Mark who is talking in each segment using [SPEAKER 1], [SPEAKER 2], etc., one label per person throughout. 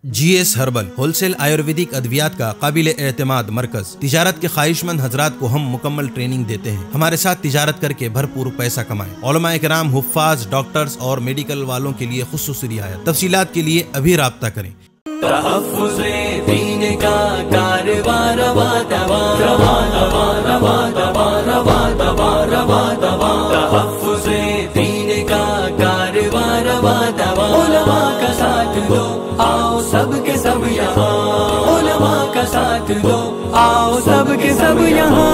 [SPEAKER 1] GS herbal wholesale Ayurvedic अद्वियात का काबिल एतमाद मरकज। तिजारत के ख्वाहिशमंद हजरात को हम मुकम्मल ट्रेनिंग देते हैं। हमारे साथ तिजारत करके भरपूर पैसा कमाएं। उलमा इकराम, हुफ्फाज, डॉक्टर्स और मेडिकल वालों के लिए खुसूसी रियायत। तफसीलात के लिए अभी राब्ता करें।
[SPEAKER 2] आओ सबके सब यहाँ, उलमा का साथ दो, आओ सबके सब यहाँ।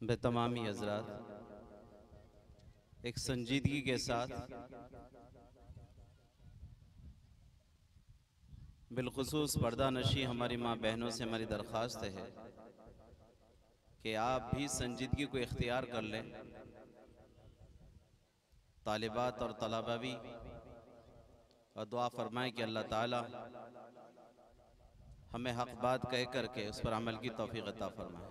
[SPEAKER 3] बेतमामी हजरात, एक संजीदगी के साथ बिलखुसूस पर्दा नशी हमारी माँ बहनों से हमारी दरख्वास्त है कि आप भी संजीदगी को इख्तियार कर लें। तालिबात और तलबा भी, और दुआ फरमाएं कि अल्लाह ताला हमें हक बात कह करके उस पर अमल की तौफीक अता फरमाए।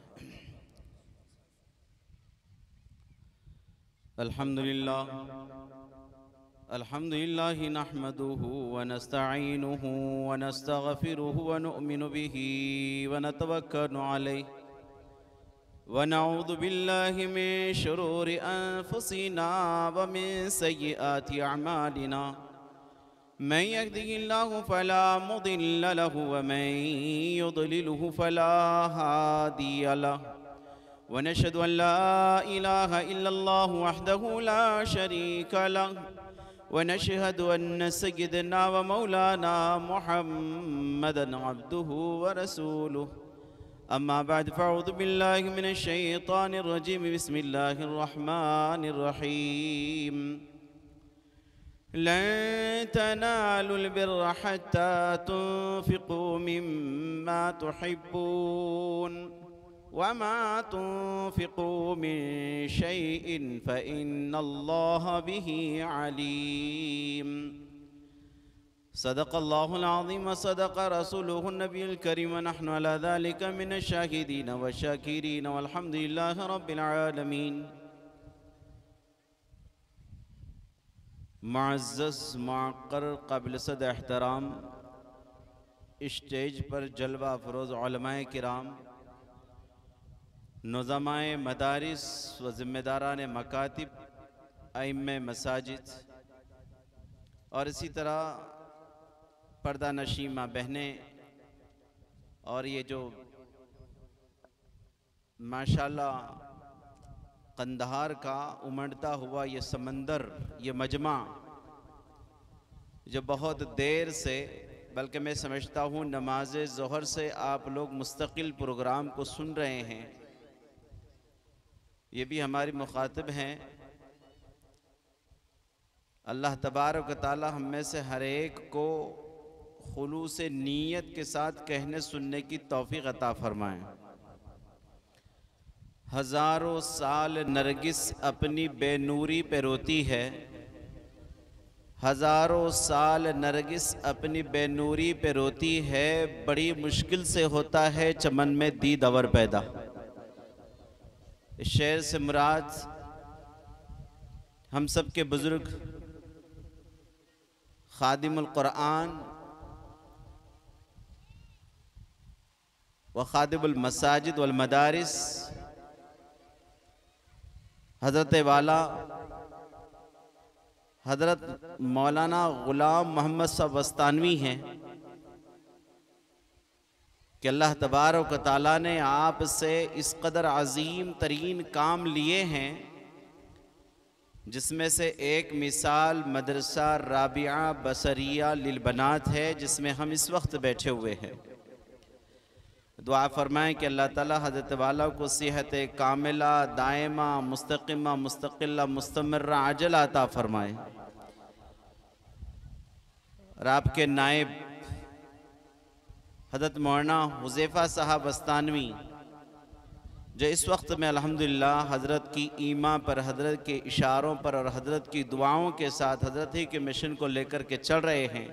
[SPEAKER 3] अल्हम्दुलिल्लाह अल्हम्दुलिल्लाहि नहमदुहु व नस्तईनुहु व नस्तगफिरुहु व नुमिनु बिही व नतवक्कलु अलैहि व नऊज़ु बिल्लाहि मिन शुरूरि अनफुसिना व मिन सय्यिआति अअमालिना। मन यहदिहिल्लाहु फला मुदिल्ल लहु व मन युद्लिलहु फला हादिय लहु व नशहदु अन ला इलाहा इल्लल्लाहु वहदहु ला शरीका लहु व नशहदु अन्न सय्यदना व मौलाना मुहम्मदन अब्दुहु व रसूलुहु। अम्मा बाद फ़अऊज़ु बिल्लाहि मिनश शैतानिर रजीम। बिस्मिल्लाहिर रहमानिर रहीम। लन तनालुल बिर्र हत्ता तुन्फ़िक़ू मिम्मा तुहिब्बून वमा तुन्फ़िक़ू मिन शैइन फ़इन्नल्लाह बिही अलीम। सदक़ल्लाहुल अज़ीम व सदक़ रसूलुहुन नबियुल करीम व नहनु अला ज़ालिका मिनश शाहिदीन व शाकिरीन वल्हम्दुलिल्लाहि रब्बिल आलमीन। मुअज़्ज़ज़ मुअक़्क़र क़ाबिल सद एहतराम स्टेज पर जलवा फ़रोज़ उलमाए किराम, नुज़माए मदारिस व ज़िम्मेदारान मकातिब, अइम्मे मसाजिद और इसी तरह पर्दा नशी माँ बहनें, और ये जो माशाल्लाह कंदहार का उमड़ता हुआ ये समंदर, ये मजमा जो बहुत देर से, बल्कि मैं समझता हूँ नमाज ज़ोहर से आप लोग मुस्तकिल प्रोग्राम को सुन रहे हैं, ये भी हमारी मुखातिब हैं। अल्लाह तबारक व तआला हम में से हर एक को खुलूस नीयत के साथ कहने सुनने की तौफीक अता फरमाएं। हज़ारों साल नरगिस अपनी बेनूरी पे रोती है, हज़ारों साल नरगिस अपनी बेनूरी पे रोती है, बड़ी मुश्किल से होता है चमन में दीद अवर पैदा। इस शेर से मुराद हम सब के बुज़ुर्ग खादिमुल कुरान व खादिमुल मसाजिद वल मदारिस हज़रत वाला हज़रत मौलाना ग़ुलाम मोहम्मद साहब वस्तानवी हैं कि अल्लाह तबारक व तआला ने आपसे इस कदर अज़ीम तरीन काम लिए हैं, जिसमें से एक मिसाल मदरसा राबिया बसरिया लिलबनात है, जिसमें हम इस वक्त बैठे हुए हैं। दुआ फरमाएं कि अल्लाह ताला हज़रत वाला को सेहत कामिला, दायमा, मुस्तक़िमा, मुस्तक़िला, मुस्तमर्रा, अजला अता फरमाएं। और आपके नायब हज़रत मौलाना हुज़ैफ़ा साहब वस्तानवी, जो इस वक्त में अल्हम्दुलिल्लाह हज़रत की ईमा पर, हज़रत के इशारों पर और हज़रत की दुआओं के साथ हज़रत ही के मिशन को लेकर के चल रहे हैं,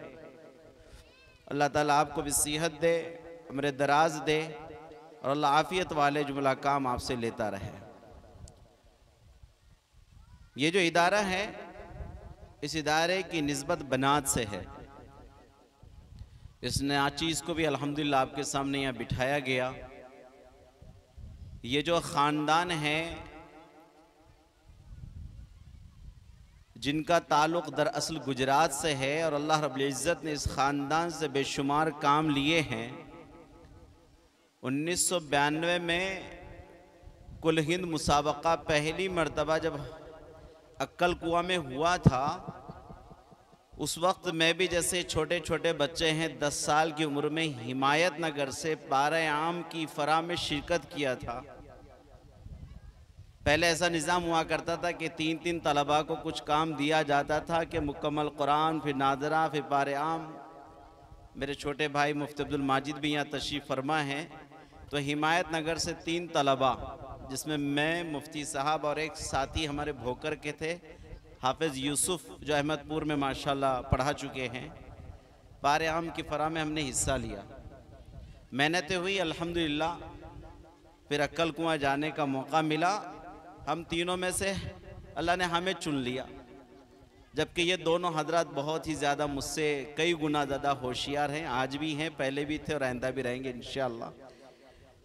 [SPEAKER 3] अल्लाह ताला आपको भी सेहत दे, उम्र दराज दे और अल्लाह आफ़ियत वाले जुमला काम आपसे लेता रहे। ये जो इदारा है, इस इदारे की निस्बत बनात से है। इस नाचीज़ को भी अल्हम्दुलिल्लाह आपके सामने यहाँ बिठाया गया। ये जो ख़ानदान है जिनका ताल्लुक़ दरअसल गुजरात से है और अल्लाह रब्बुल इज़्ज़त ने इस ख़ानदान से बेशुमार काम लिए हैं। 1992 में कुल हिंद मुसाबका पहली मर्तबा जब अक्कल कुआं में हुआ था, उस वक्त मैं भी जैसे छोटे छोटे बच्चे हैं 10 साल की उम्र में हिमायत नगर से बारह आम की फराह में शिरकत किया था। पहले ऐसा निज़ाम हुआ करता था कि 3-3 तलबा को कुछ काम दिया जाता था कि मुकम्मल कुरान, फिर नादरा, फिर बारह आम। मेरे छोटे भाई मुफ्ती अब्दुल माजिद भी यहाँ तशरीफ़ फरमा हैं। तो हिमायत नगर से 3 तलबा, जिसमें मैं, मुफ्ती साहब और एक साथी हमारे भोकर के थे हाफिज़ यूसुफ, जो अहमदपुर में माशाल्लाह पढ़ा चुके हैं, बारह आम की फराह में हमने हिस्सा लिया। मेहनतें हुई अल्हम्दुलिल्लाह, फिर अक्कल कुआं जाने का मौका मिला। हम तीनों में से अल्लाह ने हमें चुन लिया, जबकि ये दोनों हजरत बहुत ही ज़्यादा मुझसे कई गुना ज़्यादा होशियार हैं, आज भी हैं, पहले भी थे और आइंदा भी रहेंगे इंशाअल्लाह।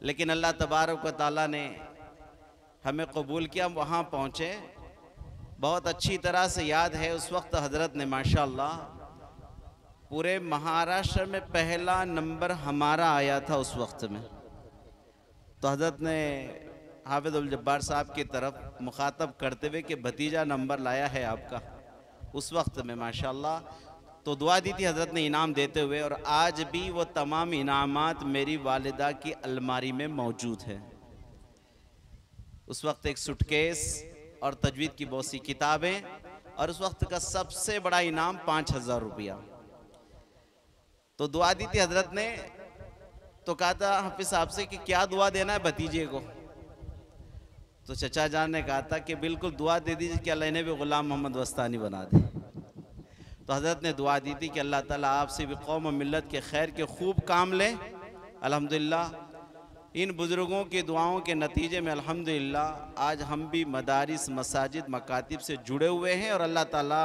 [SPEAKER 3] लेकिन अल्लाह तबारक व तआला ने हमें कबूल किया, हम वहाँ पहुँचे। बहुत अच्छी तरह से याद है उस वक्त हजरत ने माशाअल्लाह पूरे महाराष्ट्र में पहला नंबर हमारा आया था उस वक्त में। तो हजरत ने हाफिज़ अब्दुल जब्बार साहब की तरफ मुखातब करते हुए कि भतीजा नंबर लाया है आपका, उस वक्त में माशाअल्लाह। तो दुआ दी थी हजरत ने इनाम देते हुए, और आज भी वो तमाम इनामात मेरी वालिदा की अलमारी में मौजूद हैं। उस वक्त एक सूटकेस और तजवीद की बहुत सी किताबें, और उस वक्त का सबसे बड़ा इनाम 5000 रुपया। तो दुआ दी थी हजरत ने। तो कहा था हाफिज़ साहब से कि क्या दुआ देना है भतीजे को। तो चचा जान ने कहा था कि बिल्कुल दुआ दे दीजिए कि अल्लाह ने भी गुलाम मोहम्मद वस्तानी बना दे। तो हजरत ने दुआ दी थी कि अल्लाह ताला आपसे भी कौम और मिल्लत के खैर के खूब काम लें। अल्हम्दुलिल्लाह इन बुज़ुर्गों की दुआओं के नतीजे में अल्हम्दुलिल्लाह आज हम भी मदारिस, मसाजिद, मकातिब से जुड़े हुए हैं, और अल्लाह ताला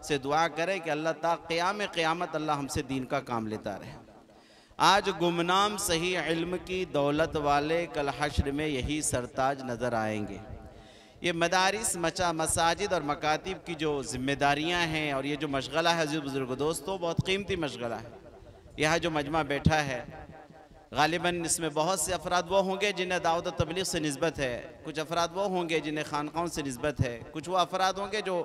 [SPEAKER 3] से दुआ करें कि अल्लाह ताला क़याम क़यामत अल्लाह हमसे दीन का काम लेता रहे। आज गुमनाम सही इल्म की दौलत वाले कल हश्र में यही सरताज नज़र आएंगे। ये मदारिस, मसाजिद और मकातिब की जो ज़िम्मेदारियाँ हैं और ये जो मशगला है अज़ीज़ बुज़ुर्ग दोस्तों, बहुत कीमती मशगला है। यहाँ जो मजमा बैठा है गालिबन इसमें बहुत से अफराद वो होंगे जिन्हें दावत व तबलीग से निस्बत है, कुछ अफराद वो होंगे जिन्हें खानकाहों से निस्बत है, कुछ वो अफराद होंगे जो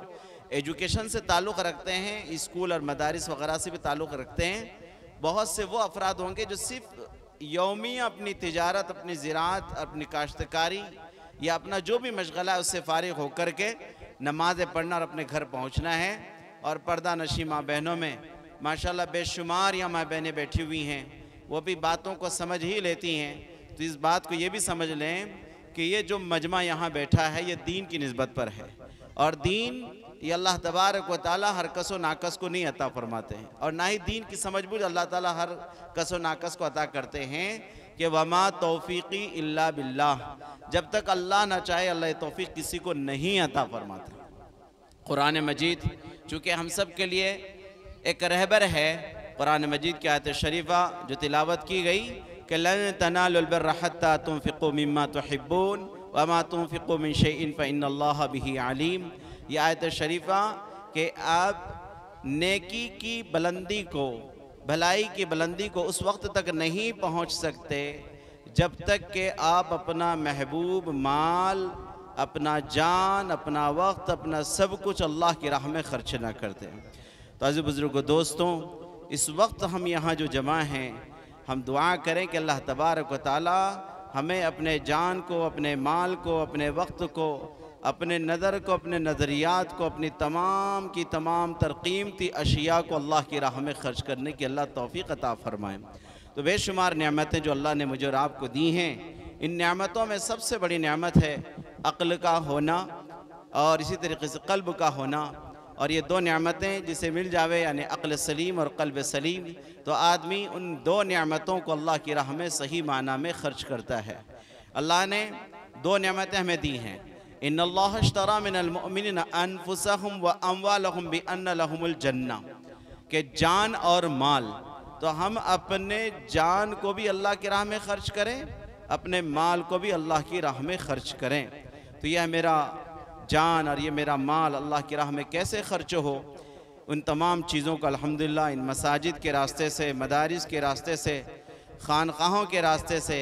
[SPEAKER 3] एजुकेशन से ताल्लुक़ रखते हैं, स्कूल और मदारिस वगैरह से भी ताल्लुक़ रखते हैं। बहुत से वो अफराद होंगे जो सिर्फ यौमी अपनी तिजारत, अपनी ज़राअत, अपनी काश्तकारी या अपना जो भी मशगला है उससे फ़ारिग होकर के नमाज़ें पढ़ना और अपने घर पहुँचना है। और पर्दा नशी माँ बहनों में माशाल्लाह बेशुमार या माँ बहनें बैठी हुई हैं, वो भी बातों को समझ ही लेती हैं। तो इस बात को ये भी समझ लें कि ये जो मजमा यहाँ बैठा है ये दीन की निस्बत पर है, और दीन ये अल्लाह तबारक व ताला हर कसो नाकस को नहीं अता फरमाते हैं, और ना ही दीन की समझबूझ अल्लाह ताला हर कसो नाकस को अता करते हैं कि वमा तौफीकी इल्ला बिल्लाह, जब तक अल्लाह ना चाहे अल्लाह तौफीक किसी को नहीं अता फरमाते। कुरान मजीद चूँकि हम सब के लिए एक रहबर है, कुरान मजीद की आयत शरीफा जो तिलावत की गई कि लन तनालुल बिर्रा हत्ता तुनफिकू मिम्मा तुहिब्बून वमा तुनफिकू मिन शैइन फ़इन्नल्लाह बिही अलीम। यह आयत शरीफा कि आप नेकी की बुलंदी को, भलाई की बुलंदी को उस वक्त तक नहीं पहुंच सकते जब तक कि आप अपना महबूब माल, अपना जान, अपना वक्त, अपना सब कुछ अल्लाह की राह में खर्च ना करते। तो अज़ीज़ बुज़ुर्गों दोस्तों, इस वक्त हम यहाँ जो जमा हैं, हम दुआ करें कि अल्लाह तबारक व तआला हमें अपने जान को, अपने माल को, अपने वक्त को, अपने नज़र को, अपने नज़रियात को, अपनी तमाम की तमाम तरकीमती अशिया को अल्लाह की राह में खर्च करने की अल्लाह तौफ़ीक़ अता फ़रमाएँ। तो बेशुमार नेमतें जो अल्लाह ने मुझे और आपको दी हैं, इन नेमतों में सबसे बड़ी नेमत है अक़्ल का होना और इसी तरीके से क़ल्ब का होना। और ये दो नेमतें जिसे मिल जावे, यानी अक़्ल सलीम और क़ल्ब सलीम, तो आदमी उन दो नेमतों को अल्लाह की राह में सही माना में ख़र्च करता है। अल्लाह ने दो नेमतें हमें दी हैं। इन्नल्लाह अश्तरा मिनल मुअमिनीना अनफुसहुम व अमवालहुम बिअन्न लहुमुल जन्नह, के जान और माल तो हम अपने जान को भी अल्लाह की राह में खर्च करें, अपने माल को भी अल्लाह की राह में खर्च करें। तो यह मेरा जान और ये मेरा माल अल्लाह की राह में कैसे खर्च हो, उन तमाम चीज़ों का अल्हम्दुलिल्लाह इन मसाजिद के रास्ते से, मदारिस के रास्ते से, खानकाहों के रास्ते से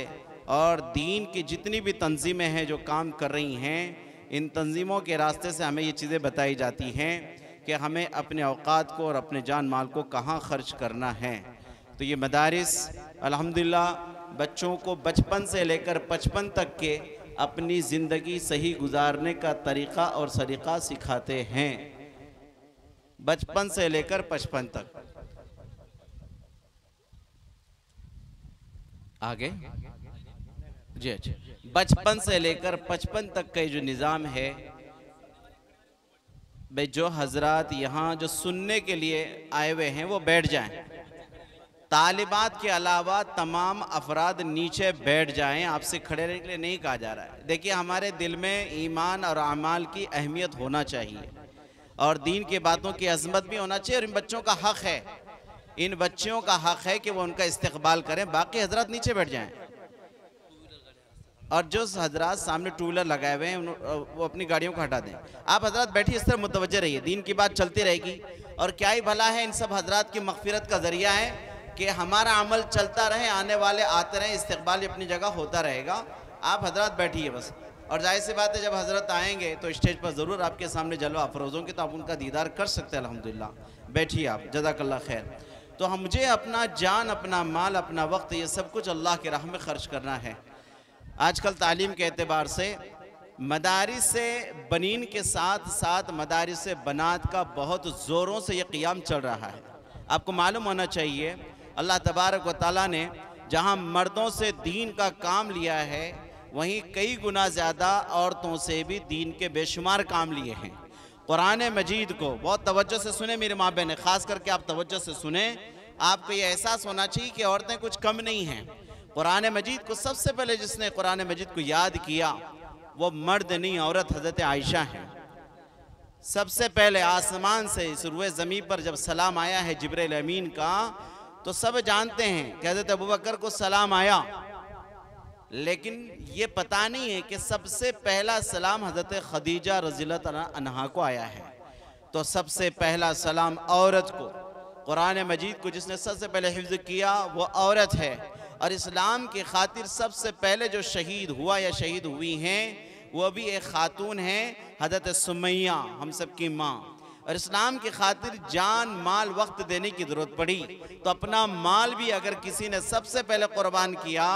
[SPEAKER 3] और दीन की जितनी भी तंजीमें हैं जो काम कर रही हैं, इन तंजीमों के रास्ते से हमें ये चीज़ें बताई जाती हैं कि हमें अपने औकात को और अपने जान माल को कहाँ खर्च करना है। तो ये मदारिस अल्हम्दुलिल्लाह बच्चों को बचपन से लेकर 55 तक के अपनी ज़िंदगी सही गुजारने का तरीक़ा और सलीक़ा सिखाते हैं, बचपन से लेकर 55 तक। आगे जी, अच्छा, बचपन से लेकर 55 तक का जो निज़ाम है भाई, जो हजरात यहाँ जो सुनने के लिए आए हुए हैं वो बैठ जाएं। तालिबात के अलावा तमाम अफराद नीचे बैठ जाएं, आपसे खड़े रहने के लिए नहीं कहा जा रहा है। देखिए, हमारे दिल में ईमान और अमाल की अहमियत होना चाहिए और दीन की बातों की अजमत भी होना चाहिए और इन बच्चों का हक है, इन बच्चों का हक है कि वो उनका इस्तकबाल करें। बाकी हजरात नीचे बैठ जाएं और जो हजरात सामने टू व्हीलर लगाए हुए हैं वो अपनी गाड़ियों को हटा दें। आप हजरात बैठिए, इस तरह मुतवज्जे रहिए, दीन की बात चलती रहेगी। और क्या ही भला है, इन सब हजरात की मगफिरत का जरिया है कि हमारा अमल चलता रहे, आने वाले आते रहें, इस्तकबाल अपनी जगह होता रहेगा। आप हजरात बैठिए बस। और जाहिर सी बात है, जब हजरत आएंगे तो स्टेज पर ज़रूर आपके सामने जलवा अफरोज़ होंगे, तो आप उनका दीदार कर सकते हैं। अल्हम्दुलिल्लाह, बैठिए आप, जज़ाकल्लाह खैर। तो हम मुझे अपना जान, अपना माल, अपना वक्त, ये सब कुछ अल्लाह की राह में ख़र्च करना है। आजकल तालीम के एतबार से मदारिस से बनीन के साथ साथ मदारिस से बनात का बहुत ज़ोरों से ये क़ियाम चल रहा है। आपको मालूम होना चाहिए, अल्लाह तबारक व तआला ने जहाँ मर्दों से दीन का काम लिया है, वहीं कई गुना ज़्यादा औरतों से भी दीन के बेशुमार काम लिए हैं। कुरान मजीद को बहुत तवज्जो से सुने मेरे माँ बहन, ख़ास करके आप तवज्जो से सुने। आपको ये एहसास होना चाहिए कि औरतें कुछ कम नहीं हैं। कुरान मजीद को सबसे पहले जिसने कुरान मजीद को याद किया वो मर्द नहीं, औरत हज़रत आयशा हैं। सबसे पहले आसमान से इस रुए ज़मीन पर जब सलाम आया है जिब्रील अमीन का, तो सब जानते हैं कि हज़रत अबू बकर को सलाम आया, लेकिन ये पता नहीं है कि सबसे पहला सलाम हज़रत खदीजा रज़ियल्लाहु अन्हा को आया है। तो सबसे पहला सलाम औरत को, कुरान मजीद को जिसने सबसे पहले हिफ्ज़ किया वो औरत है। और इस्लाम की खातिर सबसे पहले जो शहीद हुआ या शहीद हुई हैं वो भी एक खातून हैं, हज़रत सुमैया, हम सब की माँ। और इस्लाम की खातिर जान माल वक्त देने की ज़रूरत पड़ी, तो अपना माल भी अगर किसी ने सबसे पहले कुर्बान किया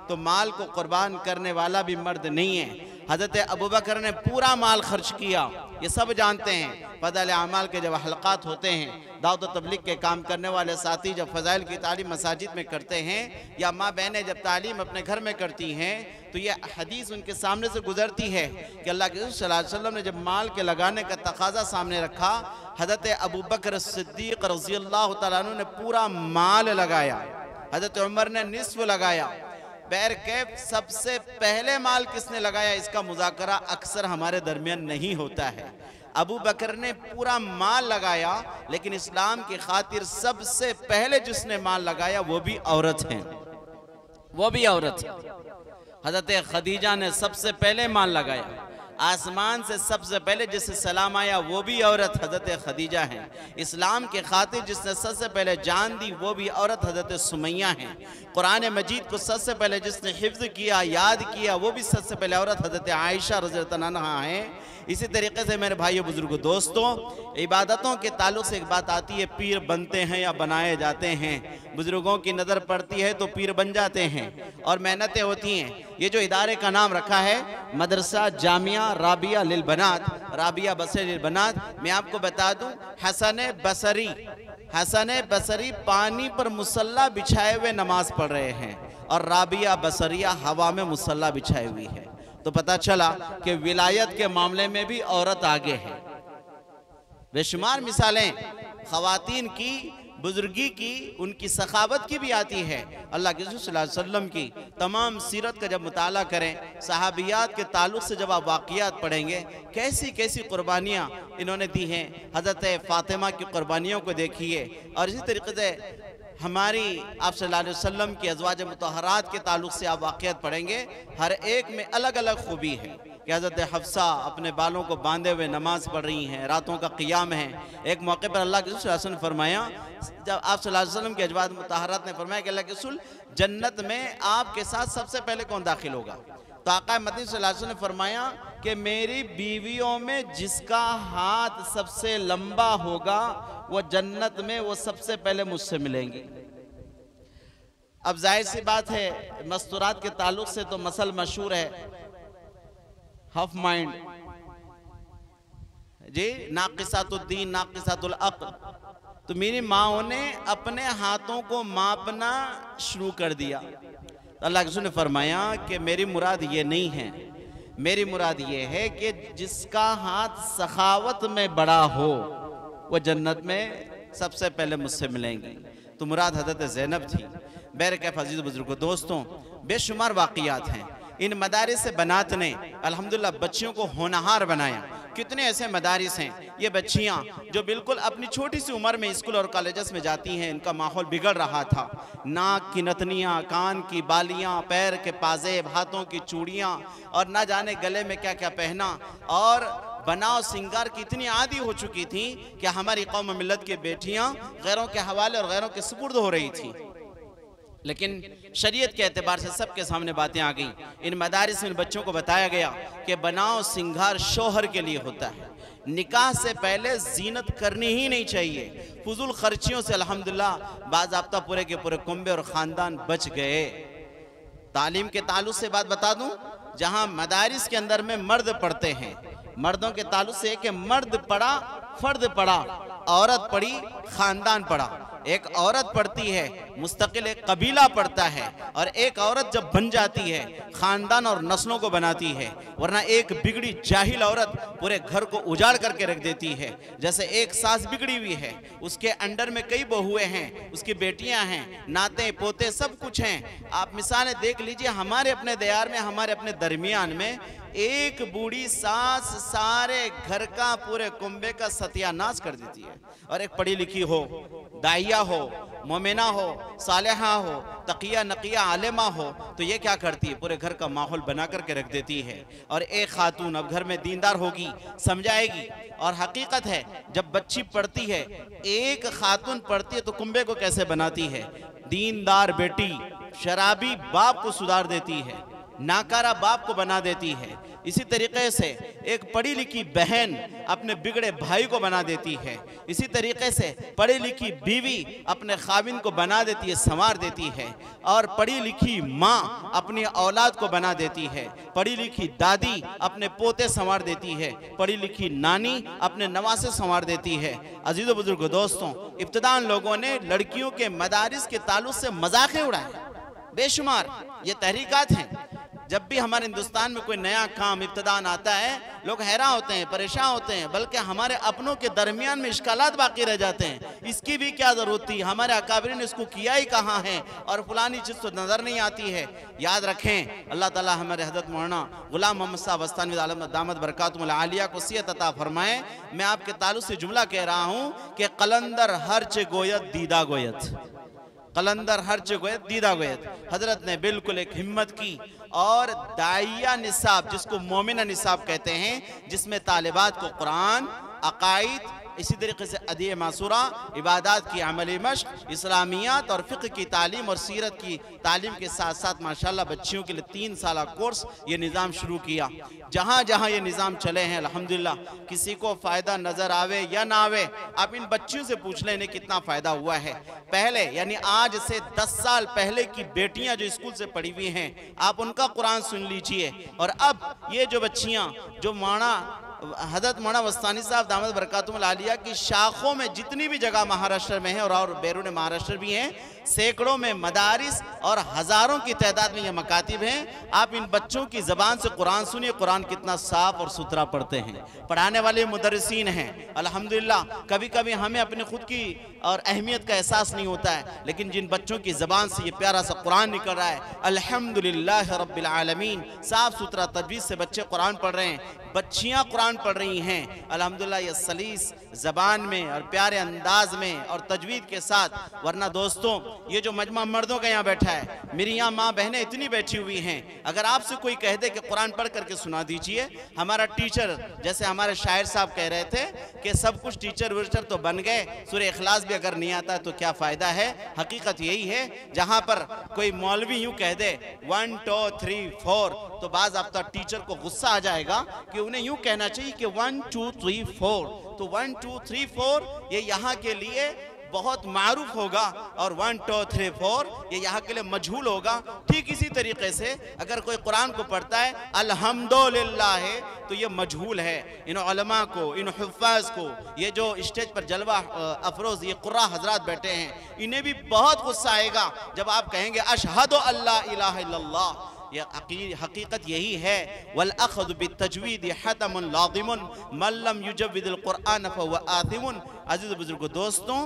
[SPEAKER 3] तो माल को कुर्बान करने वाला भी मर्द नहीं है। हज़रत अबू बकर ने पूरा माल खर्च किया, ये सब जानते हैं। फ़ज़ाइल आमाल के जब हलक़ात होते हैं, दावत व तबलीग के काम करने वाले साथी जब फ़ज़ाइल की तालीम मसाजिद में करते हैं या माँ बहनें जब तालीम अपने घर में करती हैं, तो ये हदीस उनके सामने से गुजरती है कि अल्लाह के रसूल सल्लल्लाहु अलैहि वसल्लम ने जब माल के लगाने का तकाजा सामने रखा, हज़रत अबू बकर सिद्दीक़ रज़ियल्लाहु तआला अन्हु ने पूरा माल लगाया, हज़रत उमर ने निस्फ़ लगाया। बैर कैफ सबसे पहले माल किसने लगाया, इसका मुज़ाकरा अक्सर हमारे दरमियान नहीं होता है। अबू बकर ने पूरा माल लगाया, लेकिन इस्लाम की खातिर सबसे पहले जिसने माल लगाया वो भी औरत है, वो भी औरत है। हज़रत खदीजा ने सबसे पहले माल लगाया, आसमान से सबसे पहले जिससे सलाम आया वो भी औरत हज़रत खदीजा हैं। इस्लाम के खातिर जिसने सबसे पहले जान दी वो भी औरत हज़रत सुमैया हैं। कुरान मजीद को सबसे पहले जिसने हिफ्ज़ किया, याद किया, वो भी सबसे पहले औरत हज़रत आयशा रज़ियल्लाहु अन्हा हैं। इसी तरीके से मेरे भाइयों बुजुर्गों दोस्तों, इबादतों के ताल्लुक़ से एक बात आती है, पीर बनते हैं या बनाए जाते हैं। बुजुर्गों की नज़र पड़ती है तो पीर बन जाते हैं और मेहनतें होती हैं। ये जो इदारे का नाम रखा है मदरसा जामिया राबिया लिल बनात, राबिया बसरी लिल बनात, मैं आपको बता दूं हसन बसरी पानी पर मुसल्ला बिछाए हुए नमाज पढ़ रहे हैं और राबिया बसरिया हवा में मुसल्ला बिछाई हुई है। तो पता चला कि विलायत के मामले में भी औरत आगे है। बेशुमार मिसालें ख़वातीन की, बुजुर्गी की, उनकी सखावत की भी आती है। अल्लाह के रसूल सल्लल्लाहु अलैहि वसल्लम की तमाम सीरत का जब मुताला करें, सहाबियात के ताल्लुक़ से जब आप वाक़ियात पढ़ेंगे, कैसी कैसी कुर्बानियाँ इन्होंने दी हैं। हज़रत फ़ातिमा की कुर्बानियों को देखिए और इसी तरीके से हमारी आप सल्लल्लाहु अलैहि वसल्लम की अज़वाज मुतहरात के ताल्लुक से आप वाक़ियात पढ़ेंगे, हर एक में अलग अलग खूबी है कि हज़रत हफ्सा अपने बालों को बांधे हुए नमाज पढ़ रही हैं, रातों का क़ियाम है। एक मौके पर अल्लाह के रसूल सल्लल्लाहु अलैहि वसल्लम ने फरमाया, जब आप सल्लल्लाहु अलैहि वसल्लम की अज़वाज मुतहरात ने फरमाया कि अल्लाह के रसूल जन्नत में आपके साथ सबसे पहले कौन दाखिल होगा? तो आका मदनी सल्लल्लाहु अलैहि वसल्लम ने फरमाया कि मेरी बीवियों में जिसका हाथ सबसे लंबा होगा वो जन्नत में वो सबसे पहले मुझसे मिलेंगी। अब जाहिर सी बात है, मस्तूरात के ताल्लुक से तो मसल मशहूर है, हफ माइंड जी, नाक़िसातुद्दीन नाक़िसातुल अक़्ल। तो मेरी माओ ने अपने हाथों को मापना शुरू कर दिया। तो अल्लाह के रसूल ने फरमाया कि मेरी मुराद ये नहीं है, मेरी मुराद ये है कि जिसका हाथ सखावत में बड़ा हो वो जन्नत में सबसे पहले मुझसे मिलेंगी। तो मुराद हज़रत ज़ैनब थी। बैरकैफ़ अज़ीज़ बुज़ुर्गों, दोस्तों, बेशुमार वाक़ियात हैं। इन मदारिस बनात ने अल्हम्दुलिल्लाह बच्चियों को होनहार बनाया। कितने ऐसे मदारिस हैं, ये बच्चियां जो बिल्कुल अपनी छोटी सी उम्र में स्कूल और कॉलेजेस में जाती हैं, इनका माहौल बिगड़ रहा था। नाक की नथनियाँ, कान की बालियाँ, पैर के पाजेब, हाथों की चूड़ियाँ और ना जाने गले में क्या क्या पहना, और बनाव सिंगार की इतनी आदी हो चुकी थी कि हमारी कौम मिल्लत की बेटियाँ गैरों के हवाले और गैरों के सुपुर्द हो रही थी। लेकिन शरीयत के एतबार से सबके सामने बातें आ गई। इन मदारिस में इन बच्चों को बताया गया कि बनाव सिंगार शोहर के लिए होता है, निकाह से पहले जीनत करनी ही नहीं चाहिए। फजूल खर्चियों से अल्हम्दुलिल्लाह बाज़ाब्ता पूरे के पूरे कुंबे और ख़ानदान बच गए। तालीम के ताल्लुक से बात बता दूं, जहां मदारिस के अंदर में मर्द पढ़ते हैं, मर्दों के ताल्लुक से कि मर्द पढ़ा फर्द पढ़ा, औरत पढ़ी ख़ानदान पढ़ा। एक औरत पढ़ती है मुस्तकिल एक कबीला पढ़ता है, और एक औरत जब बन जाती है ख़ानदान और नस्लों को बनाती है। वरना एक बिगड़ी जाहिल औरत पूरे घर को उजाड़ करके रख देती है। जैसे एक सास बिगड़ी हुई है, उसके अंडर में कई बहुएं हैं, उसकी बेटियां हैं, नाते पोते सब कुछ हैं। आप मिसालें देख लीजिए, हमारे अपने दयार में, हमारे अपने दरमियान में एक बूढ़ी सास सारे घर का पूरे कुंबे का सत्यानाश कर देती है। और एक पढ़ी लिखी हो, दाइया हो, मोमिना हो, सालेहा हो, तकिया नकिया आलिमा हो, तो ये क्या करती है? पूरे घर का माहौल बना करके रख देती है। और एक खातून अब घर में दीनदार होगी, समझाएगी। और हकीकत है, जब बच्ची पढ़ती है, एक खातून पढ़ती है तो कुंबे को कैसे बनाती है? दीनदार बेटी शराबी बाप को सुधार देती है, नाकारा बाप को बना देती है। इसी तरीके से एक पढ़ी लिखी बहन अपने बिगड़े भाई को बना देती है। इसी तरीके से पढ़ी लिखी बीवी अपने खाविन को बना देती है, संवार देती है। और पढ़ी लिखी माँ अपनी औलाद को बना देती है। पढ़ी लिखी दादी अपने पोते संवार देती है। पढ़ी लिखी नानी अपने नवासे संवार देती है। अजीज़ो बुजुर्गो, दोस्तों, इब्तिदान लोगों ने लड़कियों के मदारिस के ताल्लुक से मजाके उड़ाए बेशुमार। ये तहरीकात हैं। जब भी हमारे हिंदुस्तान में कोई नया काम इब्तिदान आता है, लोग हैरान होते हैं, परेशान होते हैं, बल्कि हमारे अपनों के दरमियान में इश्कालात बाकी रह जाते हैं। इसकी भी क्या ज़रूरत थी? हमारे अकाबिरीन ने इसको किया ही कहाँ है? और फलानी चीज़ तो नज़र नहीं आती है। याद रखें, अल्लाह ताला हमारे हज़रत मौलाना गुलाम मोहम्मद साहब बस्तानवी आलम दामद बरकातुहुल आलिया को सियत अता फरमाए। मैं आपके ताल्लुक से जुमला कह रहा हूँ कि कलंदर हर्च गोयत दीदा गोयत, कलंदर हर्च गोयत दीदा गोयत। हजरत ने बिल्कुल एक हिम्मत की और दाइया निसाब, जिसको मोमिना निसाब कहते हैं, जिसमें तालिबात को कुरान, अकाइद, इसी तरीके से अदीय मासूरा, इबादत की अमली मश्क, इस्लामियात और फ़िक़्ह की तालीम और सीरत की तालीम के साथ साथ माशाल्लाह बच्चियों के लिए 3 साल कोर्स ये निज़ाम शुरू किया। जहाँ जहाँ ये निज़ाम चले हैं अल्हम्दुलिल्लाह, किसी को फ़ायदा नज़र आवे या ना आवे, आप इन बच्चियों से पूछ लें इन्हें कितना फ़ायदा हुआ है। पहले यानी आज से 10 साल पहले की बेटियाँ जो स्कूल से पढ़ी हुई हैं, आप उनका कुरान सुन लीजिए। और अब ये जो बच्चियाँ जो हज़रत मौलाना वस्तानी साहब दामद बरकातुहुल आलिया की शाखों में जितनी भी जगह महाराष्ट्र में है और बैरून महाराष्ट्र भी हैं, सैकड़ों में मदारिस और हज़ारों की तादाद में ये मकातिब हैं। आप इन बच्चों की ज़बान से कुरान सुनिए, कुरान कितना साफ और सुथरा पढ़ते हैं। पढ़ाने वाले मुदर्रिसीन हैं अल्हम्दुलिल्लाह। कभी कभी हमें अपने खुद की और अहमियत का एहसास नहीं होता है, लेकिन जिन बच्चों की ज़बान से ये प्यारा सा कुरान निकल रहा है, अल्हम्दुलिल्लाह रब्बिल आलमीन, साफ सुथरा तजवीज़ से बच्चे कुरान पढ़ रहे हैं, बच्चियां कुरान पढ़ रही हैं अल्हम्दुलिल्लाह, ये सलीस ज़बान में और प्यारे अंदाज में और तजवीद के साथ। वरना दोस्तों, ये जो मजमा मर्दों का यहाँ बैठा है, मेरी यहाँ माँ बहनें इतनी बैठी हुई हैं, अगर आपसे कोई कह दे कि कुरान पढ़ करके सुना दीजिए, हमारा टीचर, जैसे हमारे शायर साहब कह रहे थे कि सब कुछ टीचर वीचर तो बन गए, सूरह इखलास भी अगर नहीं आता तो क्या फ़ायदा है। हकीकत यही है, जहाँ पर कोई मौलवी यूँ कह दे 1 2 3 4, तो बाज़ आफ्ता टीचर को गुस्सा आ जाएगा कि उन्हें यूं कहना चाहिए कि 1 2 3 4। तो 1 2 3 4 ये यहाँ के लिए बहुत मारूफ होगा, और 1 2 3 4 ये यहाँ के लिए मजहूल होगा। ठीक इसी तरीके से अगर कोई कुरान को पढ़ता है अल्हम्दुलिल्लाह है, तो ये मजहूल है। इन उलमा को, इन हुफ़ाज़ को, ये जो स्टेज पर जलवा अफरोज़ ये कुर्रा हजरात बैठे हैं, इन्हें भी बहुत गुस्सा आएगा जब आप कहेंगे अशहदु अल्ला इलाहा इल्लल्लाह। ये हकीकत यही है, वल अख़ज़ु बित्तजवीद हतमुन लाज़िमुन मन लम युजव्विदिल कुरआन फहुव आथिमुन। अज़ीज़ बुजुर्गों, दोस्तों,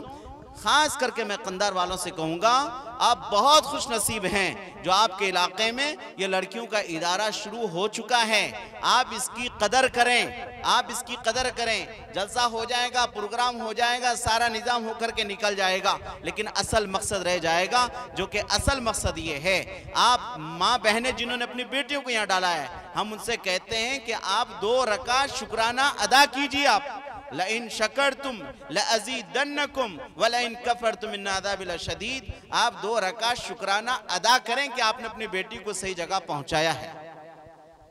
[SPEAKER 3] ख़ास करके मैं कंधार वालों से कहूँगा, आप बहुत खुश नसीब हैं जो आपके इलाके में ये लड़कियों का इदारा शुरू हो चुका है। आप इसकी कदर करें, आप इसकी कदर करें। जलसा हो जाएगा, प्रोग्राम हो जाएगा, सारा निज़ाम होकर के निकल जाएगा, लेकिन असल मकसद रह जाएगा, जो कि असल मकसद ये है। आप माँ बहनें जिन्होंने अपनी बेटियों को यहाँ डाला है, हम उनसे कहते हैं कि आप 2 रकात शुक्राना अदा कीजिए। आप लइन शकरतुम लअज़ीदन्नकुम वलइन कफरतुम इन्न अज़ाबी लशदीद, आप 2 रकात शुक्राना अदा करें कि आपने अपनी बेटी को सही जगह पहुंचाया है,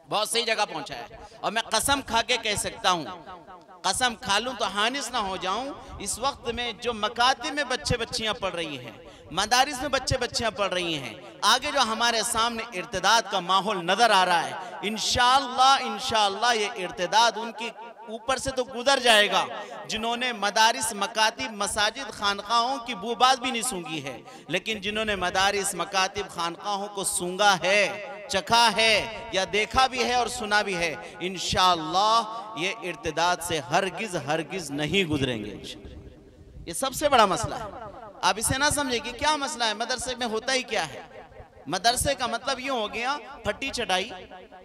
[SPEAKER 3] बहुत सही जगह पहुंचाया है। और मैं कसम खा के कह सकता हूं, कसम खा लूं तो हानिस ना हो जाऊं, इस वक्त में जो मकातिब में बच्चे बच्चियां पढ़ रही हैं, मदारिस में बच्चे बच्चियां पढ़ रही हैं, आगे जो हमारे सामने इर्तिदाद का माहौल नजर आ रहा है, इंशाअल्लाह ये इर्तिदाद उनकी ऊपर से तो गुजर जाएगा जिन्होंने मदारिस, मकातिब, मसाजिद, खानकाहों की बूबाद भी नहीं सूंघी है, लेकिन जिन्होंने मदारिस, मकातिब, खानकाहों को सूंघा है, चखा है, या देखा भी है और सुना भी है, इंशाअल्लाह ये इर्तिदाद से हरगिज नहीं गुजरेंगे। ये सबसे बड़ा मसला है। आप इसे ना समझे कि क्या मसला है, मदरसे में होता ही क्या है। मदरसे का मतलब यूं हो गया, फट्टी चटाई,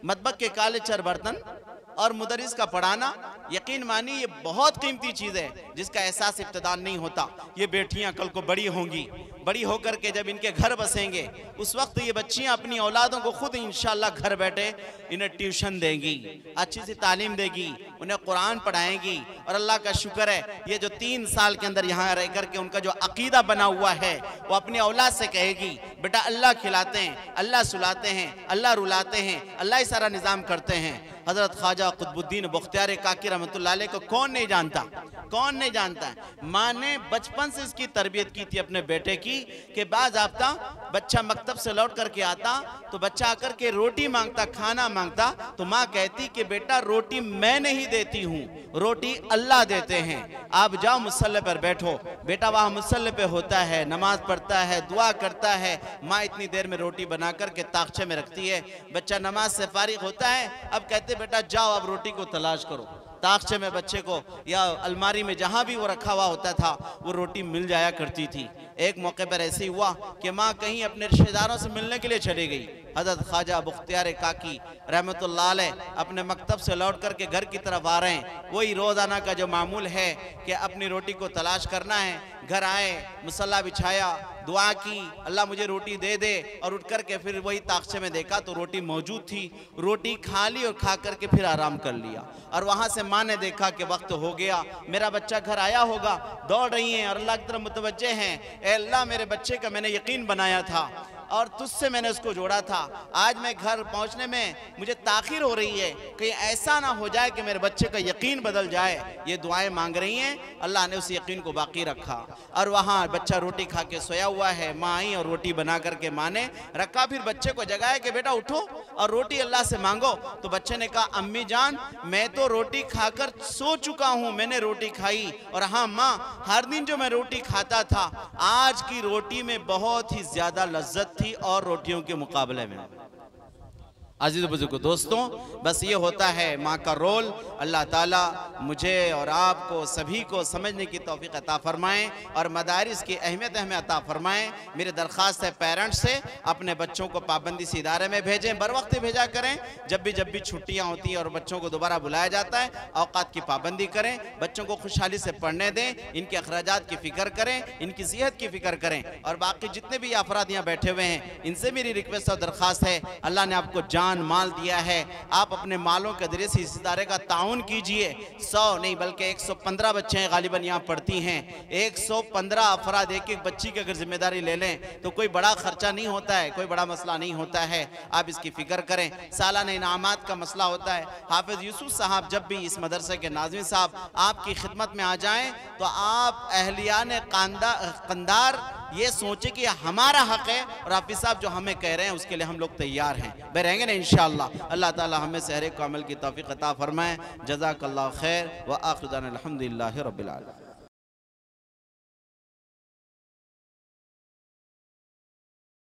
[SPEAKER 3] मतबक के काले चर बर्तन और मुदरिस का पढ़ाना। यकीन मानिए ये बहुत कीमती चीज़ है जिसका एहसास इब्तिदा नहीं होता। ये बेटियां कल को बड़ी होंगी, बड़ी होकर के जब इनके घर बसेंगे, उस वक्त ये बच्चियां अपनी औलादों को खुद इंशाअल्लाह घर बैठे इन्हें ट्यूशन देंगी, अच्छी सी तालीम देगी, उन्हें कुरान पढ़ाएंगी। और अल्लाह का शुक्र है, ये जो 3 साल के अंदर यहाँ रह करके उनका जो अकीदा बना हुआ है, वो अपनी औलाद से कहेगी, बेटा अल्लाह खिलाते हैं, अल्लाह सुलाते हैं, अल्लाह रुलाते हैं, अल्लाह ही सारा निज़ाम करते हैं। हज़रत ख्वाजा कुतुबुद्दीन बख्तियार काकी रहमतुल्लाह अलैह को कौन नहीं जानता, कौन नहीं जानता। माँ ने बचपन से इसकी तरबियत की थी अपने बेटे की कि बाज़ आफ्ता बच्चा मकतब से लौट करके आता तो बच्चा आकर के रोटी मांगता, खाना मांगता, तो माँ कहती कि बेटा रोटी मैं नहीं देती हूँ, रोटी अल्लाह देते हैं, आप जाओ मुसल्ले पर बैठो। बेटा वहाँ मुसल्ले पे होता है, नमाज पढ़ता है, दुआ करता है, माँ इतनी देर में रोटी बना करके ताक़चे में रखती है। बच्चा नमाज से फारिग होता है, अब कहते बेटा जाओ अब रोटी को तलाश करो। ताक़चे में बच्चे को या अलमारी में जहाँ भी वो रखा हुआ होता था वो रोटी मिल जाया करती थी। एक मौके पर ऐसे ही हुआ कि माँ कहीं अपने रिश्तेदारों से मिलने के लिए चली गई। हज़रत ख्वाजा बख्तियार काकी रहमतुल्लाह अलैह अपने मकतब से लौट करके घर की तरफ आ रहे हैं। वही रोज़ाना का जो मामूल है कि अपनी रोटी को तलाश करना है। घर आए, मुसल्ला बिछाया, दुआ की, अल्लाह मुझे रोटी दे दे, और उठ कर के फिर वही ताक़चे में देखा तो रोटी मौजूद थी। रोटी खा ली और खा करके फिर आराम कर लिया। और वहाँ से माँ ने देखा कि वक्त हो गया, मेरा बच्चा घर आया होगा, दौड़ रही हैं और अल्लाह की तरफ मुतवज्जे हैं, ए अल्लाह मेरे बच्चे का मैंने यकीन बनाया था, और तुझसे मैंने उसको जोड़ा था। आज मैं घर पहुंचने में मुझे ताखिर हो रही है, कहीं ऐसा ना हो जाए कि मेरे बच्चे का यकीन बदल जाए। ये दुआएं मांग रही हैं, अल्लाह ने उस यकीन को बाकी रखा। और वहाँ बच्चा रोटी खा के सोया हुआ है, माँ आई और रोटी बना करके माँ ने रखा, फिर बच्चे को जगाया कि बेटा उठो और रोटी अल्लाह से मांगो। तो बच्चे ने कहा अम्मी जान मैं तो रोटी खाकर सो चुका हूँ, मैंने रोटी खाई। और हाँ माँ, हर दिन जो मैं रोटी खाता था, आज की रोटी में बहुत ही ज्यादा लज्जत थी और रोटियों के मुकाबले में। अजीज़ बुजुर्ग दोस्तों, बस ये होता है माँ का रोल। अल्लाह ताला मुझे और आपको सभी को समझने की तौफीक अता फरमाएँ और मदारिस की अहमियत हमें अता फरमाएँ। मेरी दरख्वास्त है पेरेंट्स से, अपने बच्चों को पाबंदी से इदारे में भेजें, बर वक्त भेजा करें। जब भी छुट्टियाँ होती हैं और बच्चों को दोबारा बुलाया जाता है, औकात की पाबंदी करें, बच्चों को खुशहाली से पढ़ने दें, इनके अखराजात की फ़िक्र करें, इनकी सेहत की फ़िक्र करें। और बाकी जितने भी अफराद यहाँ बैठे हुए हैं, इनसे मेरी रिक्वेस्ट और दरख्वास्त है, अल्लाह ने आपको जान माल दिया है, आप अपने मालों के जरिए से इस इदारे का ताउन कीजिए। 100 नहीं बल्कि 115 बच्चे हैं गालिबन यहाँ पढ़ती हैं। 115 अफराद एक एक बच्ची की अगर जिम्मेदारी ले लें तो कोई बड़ा खर्चा नहीं होता है, कोई बड़ा मसला नहीं होता है। आप इसकी फिक्र करें। सालाना इनामात का मसला होता है। हाफिज यूसुफ साहब जब भी इस मदरसे के नाज़िम साहब आपकी खिदमत में आ जाएं तो आप अहलियान कंदार ये सोचे कि हमारा हक है और हाफिज साहब जो हमें कह रहे हैं उसके लिए हम लोग तैयार हैं। वे रहेंगे ना इंशाअल्लाह। अल्लाह ताला हमें से हर एक को अमल की तौफीक अता फरमाए। जज़ाकल्लाहु खैर व आखिर दाना अल्हम्दुलिल्लाहि रब्बिल आलमीन।